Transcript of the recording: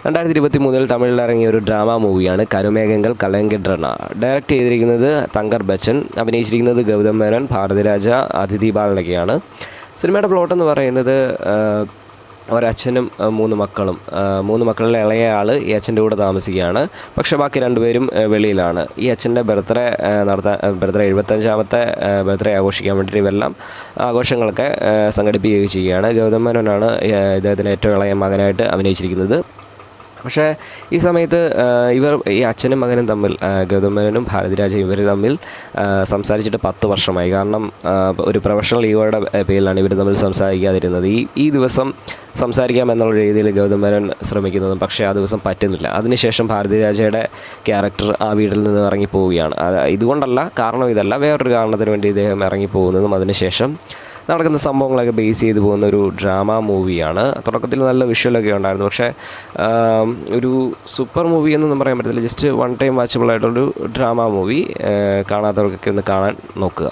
2023 തമിഴിൽ ഇറങ്ങിയ ഒരു ഡ്രാമ മൂവിയാണ് കരുമേഘങ്ങൾ കലങ്കിടണ. ഡയറക്റ്റ് ചെയ്തിരിക്കുന്നത് തങ്കർ ബച്ചൻ, അഭിനയിച്ചിരിക്കുന്നത് ഗൗതം മേനോൻ, ഭാരതിരാജ, അതിഥി ബാലനൊക്കെയാണ്. സിനിമയുടെ പ്ലോട്ട് എന്ന് പറയുന്നത് ഒരച്ഛനും 3 മക്കളും. 3 മക്കളിലെ ഇളയ ആൾ ഈ അച്ഛൻ്റെ കൂടെ താമസിക്കുകയാണ്. പക്ഷേ ബാക്കി 2 പേരും വെളിയിലാണ്. ഈ അച്ഛൻ്റെ ബർത്ത്ഡേ 75ാമത്തെ ബർത്ത്ഡേ ആഘോഷിക്കാൻ വേണ്ടിയിട്ട് ഇവരെല്ലാം ആഘോഷങ്ങളൊക്കെ സംഘടിപ്പിക്കുകയും ചെയ്യുകയാണ്. ഗൗതം മേനോനാണ് ഇദ്ദേഹത്തിൻ്റെ ഏറ്റവും ഇളയ മകനായിട്ട് അഭിനയിച്ചിരിക്കുന്നത്. പക്ഷേ ഈ സമയത്ത് ഈ അച്ഛനും മകനും തമ്മിൽ, ഗൗതം മേനോനും ഭാരതിരാജയും ഇവർ തമ്മിൽ സംസാരിച്ചിട്ട് 10 വർഷമായി. കാരണം ഒരു പ്രൊഫഷണൽ ഈഗോയുടെ പേരിലാണ് ഇവർ തമ്മിൽ സംസാരിക്കാതിരുന്നത്. ഈ ദിവസം സംസാരിക്കാമെന്നുള്ള രീതിയിൽ ഗൗതം മേനോൻ ശ്രമിക്കുന്നതും പക്ഷേ ആ ദിവസം പറ്റുന്നില്ല. അതിനുശേഷം ഭാരതിരാജയുടെ ക്യാരക്ടർ ആ വീട്ടിൽ നിന്ന് ഇറങ്ങിപ്പോവുകയാണ്. ഇതുകൊണ്ടല്ല, കാരണം ഇതല്ല, വേറൊരു കാരണത്തിന് വേണ്ടി ഇദ്ദേഹം ഇറങ്ങിപ്പോകുന്നതും അതിനുശേഷം നടക്കുന്ന സംഭവങ്ങളൊക്കെ ബേസ് ചെയ്ത് പോകുന്ന ഒരു ഡ്രാമ മൂവിയാണ്. തുടക്കത്തിൽ നല്ല വിഷ്വലൊക്കെ ഉണ്ടായിരുന്നു. പക്ഷേ ഒരു സൂപ്പർ മൂവി എന്നൊന്നും പറയാൻ പറ്റത്തില്ല. ജസ്റ്റ് വൺ ടൈം വാച്ചബിൾ ആയിട്ടുള്ളൊരു ഡ്രാമ മൂവി. കാണാത്തവർക്കൊക്കെ ഒന്ന് കാണാൻ നോക്കുക.